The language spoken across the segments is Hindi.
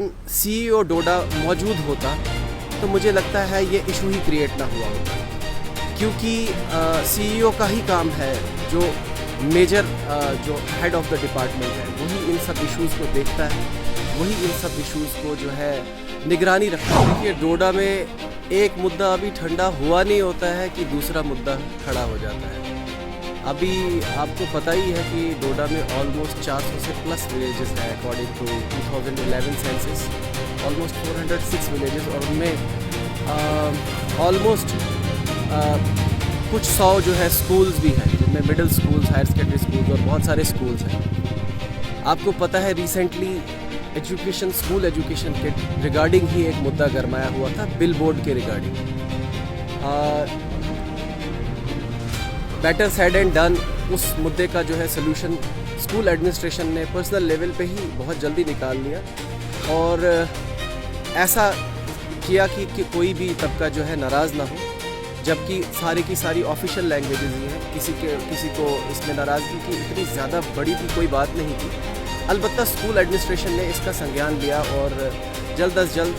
दौरान सीईओ डोडा मौजूद होता तो मुझे लगता है ये इशू ही क्रिएट ना हुआ होता, क्योंकि सीईओ का ही काम है, जो मेजर जो हेड ऑफ द डिपार्टमेंट है वही इन सब इश्यूज़ को देखता है, वही इन सब इश्यूज़ को जो है निगरानी रखता है। देखिए, डोडा में एक मुद्दा अभी ठंडा हुआ नहीं होता है कि दूसरा मुद्दा खड़ा हो जाता है। अभी आपको पता ही है कि डोडा में ऑलमोस्ट 400 से प्लस विलेजेस हैं according to 2011 census, almost 406 villages, और उनमें ऑलमोस्ट कुछ 100 जो है स्कूल्स भी हैं, जिनमें middle schools, higher secondary schools और बहुत सारे स्कूल्स हैं। आपको पता है रिसेंटली एजुकेशन, स्कूल एजुकेशन के रिगार्डिंग ही एक मुद्दा गरमाया हुआ था, बिल बोर्ड के regarding. Better said and done, उस मुद्दे का जो है सलूशन स्कूल एडमिनिस्ट्रेशन ने पर्सनल लेवल पे ही बहुत जल्दी निकाल लिया और ऐसा किया कि कोई भी तबका जो है नाराज़ ना हो, जबकि सारी की सारी ऑफिशियल लैंग्वेजेस ही हैं। किसी को इसमें नाराज़गी की इतनी ज़्यादा बड़ी भी कोई बात नहीं थी। अलबत्ता स्कूल एडमिनिस्ट्रेशन ने इसका संज्ञान लिया और जल्द अज जल्द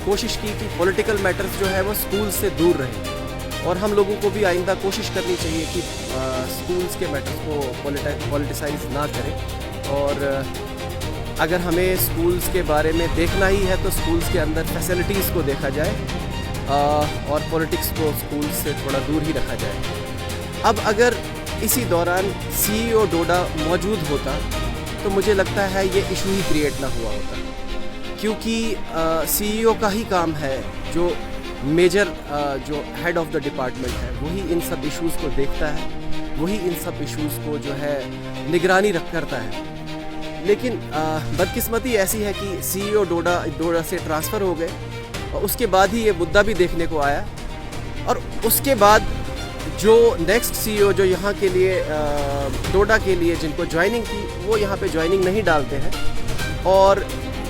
कोशिश की कि पॉलिटिकल मैटर्स जो है वो स्कूल से दूर रहें, और हम लोगों को भी आइंदा कोशिश करनी चाहिए कि स्कूल्स के मैटर्स को पॉलिटिसाइज ना करें। और अगर हमें स्कूल्स के बारे में देखना ही है तो स्कूल्स के अंदर फैसिलिटीज़ को देखा जाए और पॉलिटिक्स को स्कूल से थोड़ा दूर ही रखा जाए। अब अगर इसी दौरान सीईओ डोडा मौजूद होता तो मुझे लगता है ये इशू ही क्रिएट ना हुआ होता, क्योंकि सीईओ का ही काम है, जो मेजर जो हेड ऑफ द डिपार्टमेंट है वही इन सब इश्यूज़ को देखता है, वही इन सब इश्यूज़ को जो है निगरानी करता है। लेकिन बदकिस्मती ऐसी है कि सीईओ डोडा से ट्रांसफ़र हो गए और उसके बाद ही ये मुद्दा भी देखने को आया, और उसके बाद जो नेक्स्ट सीईओ जो यहाँ के लिए डोडा के लिए जिनको ज्वाइनिंग थी वो यहाँ पे ज्वाइनिंग नहीं डालते हैं और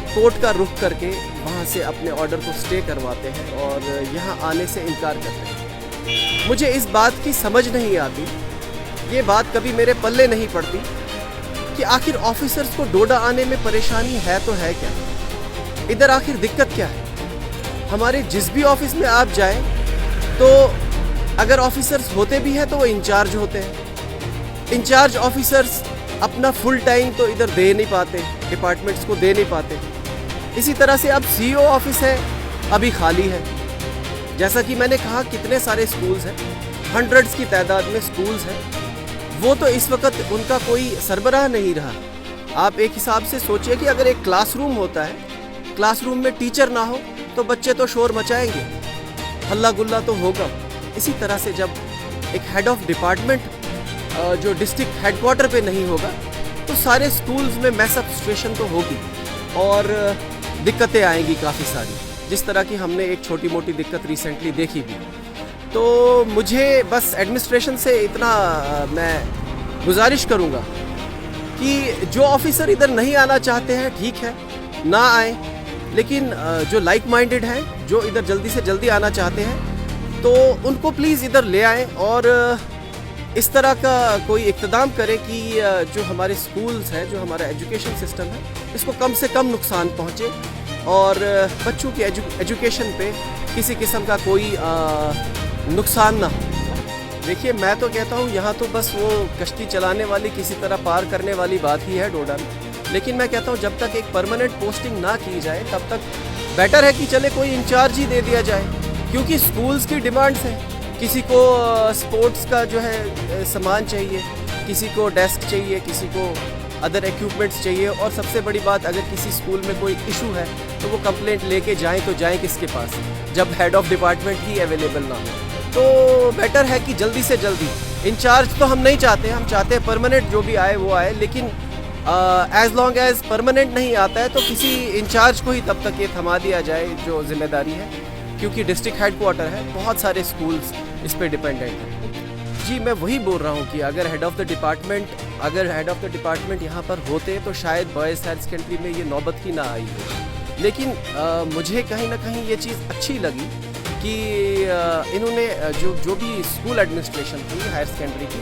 कोर्ट का रुख करके वहाँ से अपने ऑर्डर को स्टे करवाते हैं और यहाँ आने से इनकार करते हैं। मुझे इस बात की समझ नहीं आती, ये बात कभी मेरे पल्ले नहीं पड़ती कि आखिर ऑफिसर्स को डोडा आने में परेशानी है तो है क्या, इधर आखिर दिक्कत क्या है। हमारे जिस भी ऑफिस में आप जाएं तो अगर ऑफिसर्स होते भी हैं तो वो इंचार्ज होते हैं। इंचार्ज ऑफिसर्स अपना फुल टाइम तो इधर दे नहीं पाते, डिपार्टमेंट्स को दे नहीं पाते। इसी तरह से अब सीईओ ऑफिस है अभी खाली है। जैसा कि मैंने कहा, कितने सारे स्कूल्स हैं, हंड्रेड्स की तादाद में स्कूल्स हैं, वो तो इस वक्त उनका कोई सरबराह नहीं रहा। आप एक हिसाब से सोचिए कि अगर एक क्लासरूम होता है, क्लासरूम में टीचर ना हो तो बच्चे तो शोर मचाएंगे, हल्ला गुल्ला तो होगा। इसी तरह से जब एक हेड ऑफ डिपार्टमेंट जो डिस्ट्रिक्ट हेडक्वार्टर पे नहीं होगा तो सारे स्कूल्स में मैसअप सिचुएशन तो होगी और दिक्कतें आएंगी काफ़ी सारी, जिस तरह की हमने एक छोटी मोटी दिक्कत रिसेंटली देखी भी। तो मुझे बस एडमिनिस्ट्रेशन से इतना मैं गुजारिश करूँगा कि जो ऑफिसर इधर नहीं आना चाहते हैं ठीक है, ना आए, लेकिन जो लाइक माइंडेड हैं, जो इधर जल्दी से जल्दी आना चाहते हैं, तो उनको प्लीज़ इधर ले आएँ और इस तरह का कोई इक़्तिदाम करें कि जो हमारे स्कूल्स हैं, जो हमारा एजुकेशन सिस्टम है, इसको कम से कम नुकसान पहुँचे और बच्चों की एजुकेशन पे किसी किस्म का कोई नुकसान ना हो। देखिए, मैं तो कहता हूँ यहाँ तो बस वो कश्ती चलाने वाली, किसी तरह पार करने वाली बात ही है डोडा में। लेकिन मैं कहता हूँ जब तक एक परमानेंट पोस्टिंग ना की जाए तब तक बेटर है कि चले कोई इंचार्ज ही दे दिया जाए, क्योंकि स्कूल्स की डिमांड्स हैं। किसी को स्पोर्ट्स का जो है सामान चाहिए, किसी को डेस्क चाहिए, किसी को अदर इक्विपमेंट्स चाहिए, और सबसे बड़ी बात, अगर किसी स्कूल में कोई इशू है तो वो कंप्लेंट लेके जाएं तो जाएं किसके पास, जब head of department he available ना हो। तो बेटर है कि जल्दी से जल्दी, इंचार्ज तो हम नहीं चाहते, हम चाहते हैं परमानेंट जो भी आए वो आए, लेकिन एज लॉन्ग एज परमानेंट नहीं आता है तो किसी इंचार्ज को ही तब तक ये थमा दिया जाए जो जिम्मेदारी है, क्योंकि डिस्ट्रिक्ट हेडक्वार्टर है, बहुत सारे स्कूल्स इस पे डिपेंडेंट हैं। जी, मैं वही बोल रहा हूँ कि अगर हेड ऑफ द डिपार्टमेंट यहाँ पर होते तो शायद बॉयज़ हायर सेकेंडरी में ये नौबत ही ना आई हो। लेकिन मुझे कहीं ना कहीं ये चीज़ अच्छी लगी कि इन्होंने जो भी स्कूल एडमिनिस्ट्रेशन थी हायर सेकेंडरी की,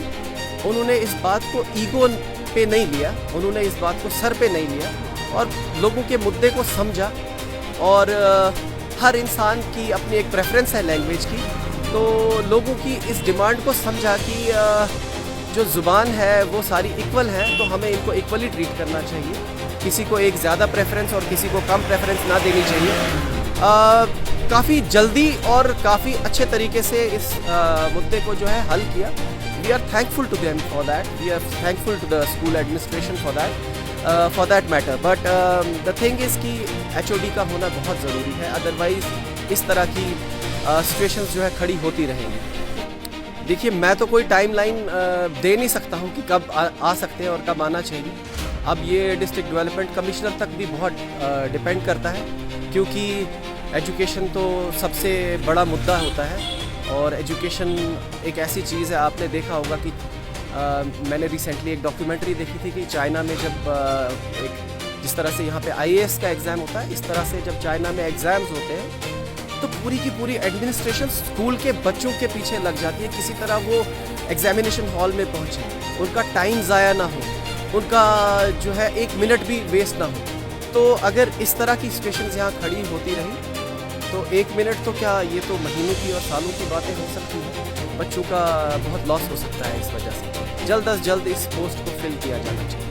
उन्होंने इस बात को ईगो पे नहीं लिया, उन्होंने इस बात को सर पे नहीं लिया और लोगों के मुद्दे को समझा। और हर इंसान की अपनी एक प्रेफरेंस है लैंग्वेज की, तो लोगों की इस डिमांड को समझा कि जो ज़ुबान है वो सारी इक्वल है, तो हमें इनको इक्वली ट्रीट करना चाहिए। किसी को एक ज़्यादा प्रेफरेंस और किसी को कम प्रेफरेंस ना देनी चाहिए। काफ़ी जल्दी और काफ़ी अच्छे तरीके से इस मुद्दे को जो है हल किया। We are thankful to them for that, we are thankful to the school administration for that matter. But the thing is कि HOD का होना बहुत ज़रूरी है, अदरवाइज़ इस तरह की सिचुएशंस जो है खड़ी होती रहेंगी। देखिए, मैं तो कोई टाइमलाइन दे नहीं सकता हूँ कि कब आ सकते हैं और कब आना चाहिए। अब ये डिस्ट्रिक्ट डेवलपमेंट कमिश्नर तक भी बहुत डिपेंड करता है, क्योंकि एजुकेशन तो सबसे बड़ा मुद्दा होता है। और एजुकेशन एक ऐसी चीज़ है, आपने देखा होगा कि मैंने रिसेंटली एक डॉक्यूमेंट्री देखी थी कि चाइना में जब एक जिस तरह से यहाँ पे IAS का एग्ज़ाम होता है, इस तरह से जब चाइना में एग्ज़ाम्स होते हैं तो पूरी की पूरी एडमिनिस्ट्रेशन स्कूल के बच्चों के पीछे लग जाती है, किसी तरह वो एग्जामिनेशन हॉल में पहुँचे, उनका टाइम ज़ाया ना हो, उनका जो है 1 मिनट भी वेस्ट ना हो। तो अगर इस तरह की सिचुएशंस यहाँ खड़ी होती रही तो 1 मिनट तो क्या, ये तो महीनों की और सालों की बातें हो सकती हैं। बच्चों का बहुत लॉस हो सकता है इस वजह से। जल्द अज जल्द इस पोस्ट को फिल किया जाना चाहिए।